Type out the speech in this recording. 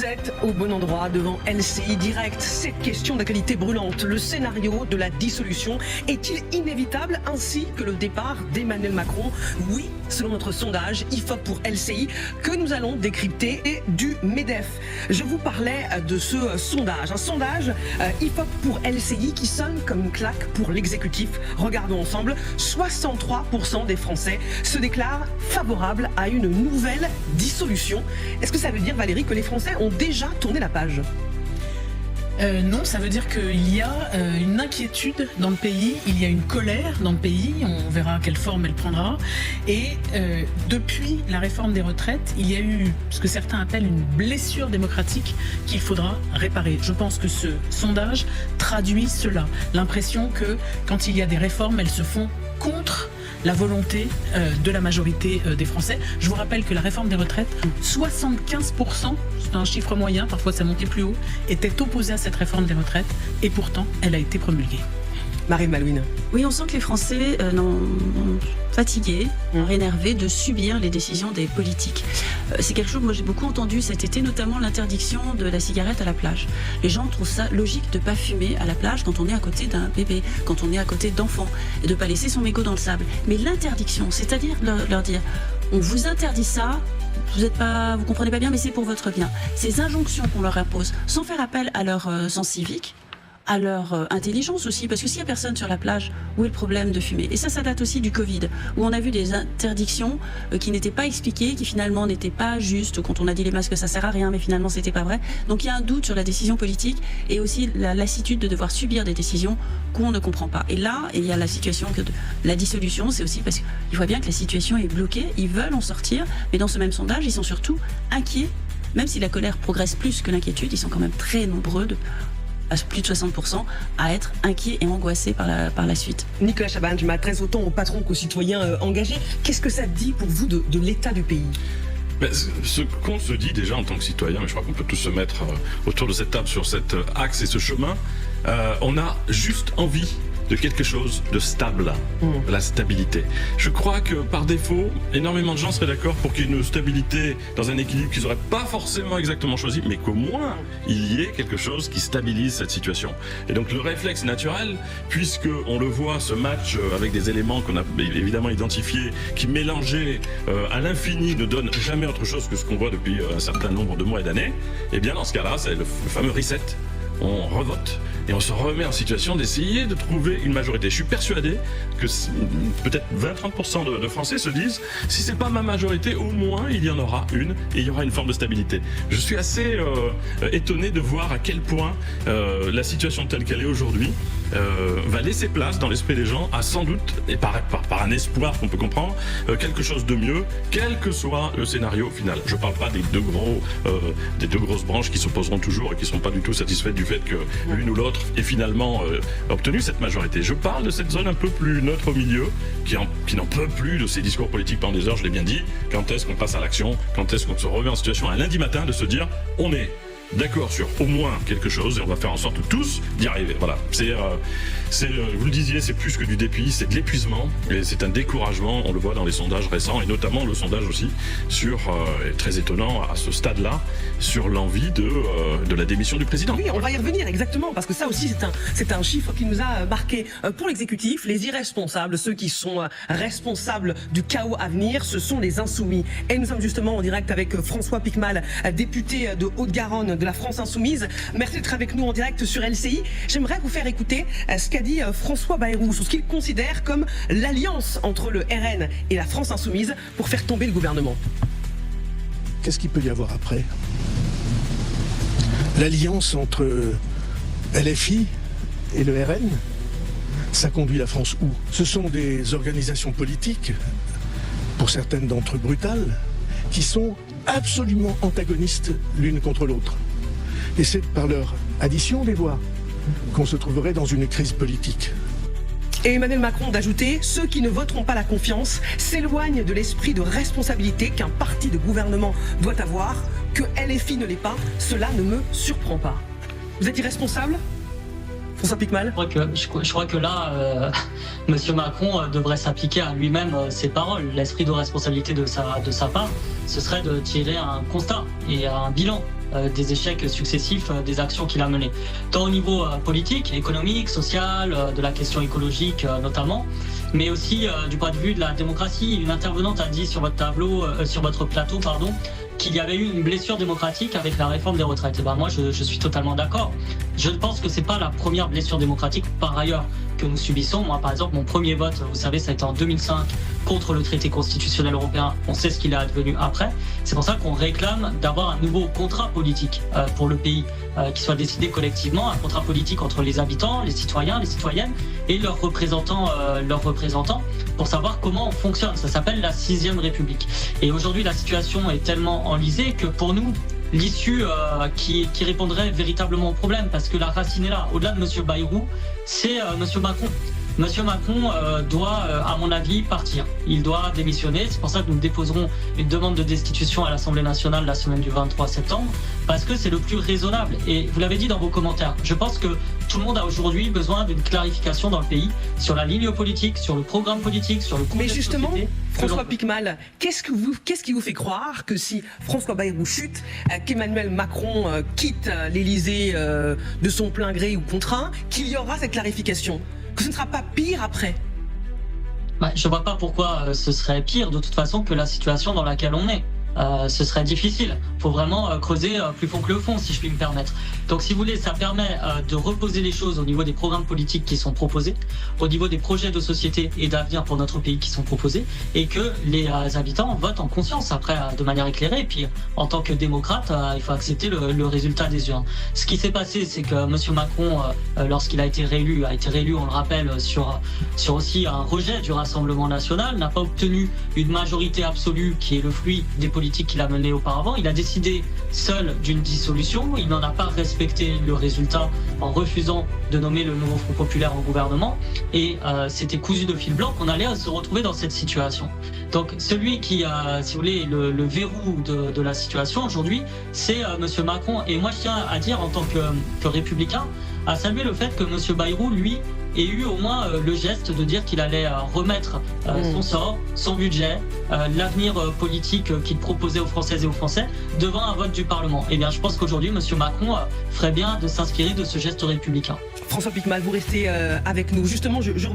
êtes au bon endroit devant LCI Direct. Cette question d'actualité brûlante, le scénario de la dissolution est-il inévitable ainsi que le départ d'Emmanuel Macron? Oui, selon notre sondage IFOP pour LCI que nous allons décrypter et du MEDEF. Je vous parlais de ce sondage, un sondage IFOP pour LCI qui sonne comme une claque pour l'exécutif. Regardons ensemble, 63% des Français se déclarent favorables à une nouvelle dissolution. Est-ce que ça veut dire, Valérie, que les Français ont déjà tourné la page? Non, ça veut dire qu'il y a une inquiétude dans le pays, il y a une colère dans le pays, on verra quelle forme elle prendra. Et depuis la réforme des retraites, il y a eu ce que certains appellent une blessure démocratique qu'il faudra réparer. Je pense que ce sondage traduit cela, l'impression que quand il y a des réformes, elles se font contre la volonté de la majorité des Français. Je vous rappelle que la réforme des retraites, 75%, c'est un chiffre moyen, parfois ça montait plus haut, étaient opposés à cette réforme des retraites et pourtant elle a été promulguée. Marine Malouine. Oui, on sent que les Français fatigués, énervés de subir les décisions des politiques. C'est quelque chose que moi j'ai beaucoup entendu cet été, notamment l'interdiction de la cigarette à la plage. Les gens trouvent ça logique de ne pas fumer à la plage quand on est à côté d'un bébé, quand on est à côté d'enfants, et de ne pas laisser son mégot dans le sable. Mais l'interdiction, c'est-à-dire leur dire on vous interdit ça, vous comprenez pas bien, mais c'est pour votre bien. Ces injonctions qu'on leur impose, sans faire appel à leur sens civique, à leur intelligence aussi, parce que s'il n'y a personne sur la plage, où est le problème de fumer? Et ça date aussi du Covid, où on a vu des interdictions qui n'étaient pas expliquées, qui finalement n'étaient pas justes, quand on a dit les masques ça sert à rien, mais finalement c'était pas vrai. Donc il y a un doute sur la décision politique et aussi la lassitude de devoir subir des décisions qu'on ne comprend pas. Et là, il y a la situation de la dissolution, c'est aussi parce qu'il voit bien que la situation est bloquée, ils veulent en sortir, mais dans ce même sondage, ils sont surtout inquiets, même si la colère progresse plus que l'inquiétude, ils sont quand même très nombreux à plus de 60%, à être inquiets et angoissés par la suite. Nicolas Chaban, je m'adresse autant aux patrons qu'aux citoyens engagés. Qu'est-ce que ça dit pour vous de l'état du pays? Ce qu'on se dit déjà en tant que citoyen, mais je crois qu'on peut tous se mettre autour de cette table sur cet axe et ce chemin, on a juste envie de quelque chose de stable, la stabilité. Je crois que par défaut, énormément de gens seraient d'accord pour qu'il y ait une stabilité dans un équilibre qu'ils n'auraient pas forcément exactement choisi, mais qu'au moins il y ait quelque chose qui stabilise cette situation. Et donc le réflexe naturel, puisque on le voit, ce match avec des éléments qu'on a évidemment identifiés, qui mélangés à l'infini ne donnent jamais autre chose que ce qu'on voit depuis un certain nombre de mois et d'années, et bien dans ce cas-là, c'est le fameux reset. On revote et on se remet en situation d'essayer de trouver une majorité. Je suis persuadé que peut-être 20-30% de Français se disent si c'est pas ma majorité, au moins il y en aura une et il y aura une forme de stabilité. Je suis assez étonné de voir à quel point la situation telle qu'elle est aujourd'hui va laisser place dans l'esprit des gens à sans doute, et par un espoir qu'on peut comprendre, quelque chose de mieux, quel que soit le scénario final. Je parle pas des deux grosses branches qui s'opposeront toujours et qui ne seront pas du tout satisfaites du fait que l'une ou l'autre ait finalement obtenu cette majorité. Je parle de cette zone un peu plus neutre au milieu, qui n'en peut plus de ces discours politiques pendant des heures, je l'ai bien dit. Quand est-ce qu'on passe à l'action? Quand est-ce qu'on se remet en situation un lundi matin de se dire on est d'accord sur au moins quelque chose et on va faire en sorte tous d'y arriver. Voilà, vous le disiez, c'est plus que du dépit, c'est de l'épuisement et c'est un découragement. On le voit dans les sondages récents et notamment le sondage aussi sur, très étonnant à ce stade-là, sur l'envie de la démission du président. Oui, on va y revenir exactement parce que ça aussi c'est un chiffre qui nous a marqué. Pour l'exécutif, les irresponsables, ceux qui sont responsables du chaos à venir, ce sont les insoumis. Et nous sommes justement en direct avec François Piquemal, député de Haute-Garonne de la France Insoumise. Merci d'être avec nous en direct sur LCI. J'aimerais vous faire écouter ce qu'a dit François Bayrou sur ce qu'il considère comme l'alliance entre le RN et la France Insoumise pour faire tomber le gouvernement. Qu'est-ce qu'il peut y avoir après? L'alliance entre LFI et le RN, ça conduit la France où? Ce sont des organisations politiques, pour certaines d'entre eux brutales, qui sont absolument antagonistes l'une contre l'autre. Et c'est par leur addition des voix qu'on se trouverait dans une crise politique. Et Emmanuel Macron d'ajouter, ceux qui ne voteront pas la confiance s'éloignent de l'esprit de responsabilité qu'un parti de gouvernement doit avoir, que LFI ne l'est pas, cela ne me surprend pas. Vous êtes irresponsable ? François Piquemal ? Je crois que là, M. Macron devrait s'appliquer à lui-même ses paroles. L'esprit de responsabilité de sa part, ce serait de tirer un constat et un bilan des échecs successifs des actions qu'il a menées. Tant au niveau politique, économique, social, de la question écologique notamment, mais aussi du point de vue de la démocratie. Une intervenante a dit sur votre plateau, qu'il y avait eu une blessure démocratique avec la réforme des retraites. Et ben moi, je suis totalement d'accord. Je pense que c'est pas la première blessure démocratique, par ailleurs, que nous subissons. Moi, par exemple, mon premier vote, vous savez, ça a été en 2005 contre le traité constitutionnel européen. On sait ce qu'il est advenu après. C'est pour ça qu'on réclame d'avoir un nouveau contrat politique pour le pays, qui soit décidé collectivement, un contrat politique entre les habitants, les citoyens, les citoyennes et leurs représentants, pour savoir comment on fonctionne. Ça s'appelle la 6e République. Et aujourd'hui, la situation est tellement enlisée que pour nous, l'issue qui répondrait véritablement au problème, parce que la racine est là. Au-delà de M. Bayrou, c'est M. Macron. M. Macron doit, à mon avis, partir. Il doit démissionner. C'est pour ça que nous déposerons une demande de destitution à l'Assemblée nationale la semaine du 23 septembre, parce que c'est le plus raisonnable. Et vous l'avez dit dans vos commentaires, je pense que tout le monde a aujourd'hui besoin d'une clarification dans le pays sur la ligne politique, sur le programme politique, sur le projet. Mais justement, de société. François Piquemal, qu'est-ce qui vous fait croire que si François Bayrou chute, qu'Emmanuel Macron quitte l'Élysée de son plein gré ou contraint, qu'il y aura cette clarification, que ce ne sera pas pire après? Je ne vois pas pourquoi ce serait pire de toute façon que la situation dans laquelle on est. Ce serait difficile. Il faut vraiment creuser plus fond que le fond, si je puis me permettre. Donc, si vous voulez, ça permet de reposer les choses au niveau des programmes politiques qui sont proposés, au niveau des projets de société et d'avenir pour notre pays qui sont proposés, et que les habitants votent en conscience, après, de manière éclairée. Et puis, en tant que démocrate, il faut accepter le résultat des urnes. Ce qui s'est passé, c'est que M. Macron, lorsqu'il a été réélu, on le rappelle, sur aussi un rejet du Rassemblement national, n'a pas obtenu une majorité absolue qui est le fruit des politiques qu'il a mené auparavant. Il a décidé seul d'une dissolution. Il n'en a pas respecté le résultat en refusant de nommer le nouveau Front populaire en gouvernement. Et c'était cousu de fil blanc qu'on allait se retrouver dans cette situation. Donc celui qui a, si vous voulez, le verrou de la situation aujourd'hui, c'est M. Macron. Et moi, je tiens à dire en tant que républicain, à saluer le fait que M. Bayrou, lui, ait eu au moins le geste de dire qu'il allait remettre son sort, son budget, l'avenir politique qu'il proposait aux Françaises et aux Français devant un vote du Parlement. Eh bien, je pense qu'aujourd'hui, M. Macron ferait bien de s'inspirer de ce geste républicain. François Piquemal, vous restez avec nous. Justement, je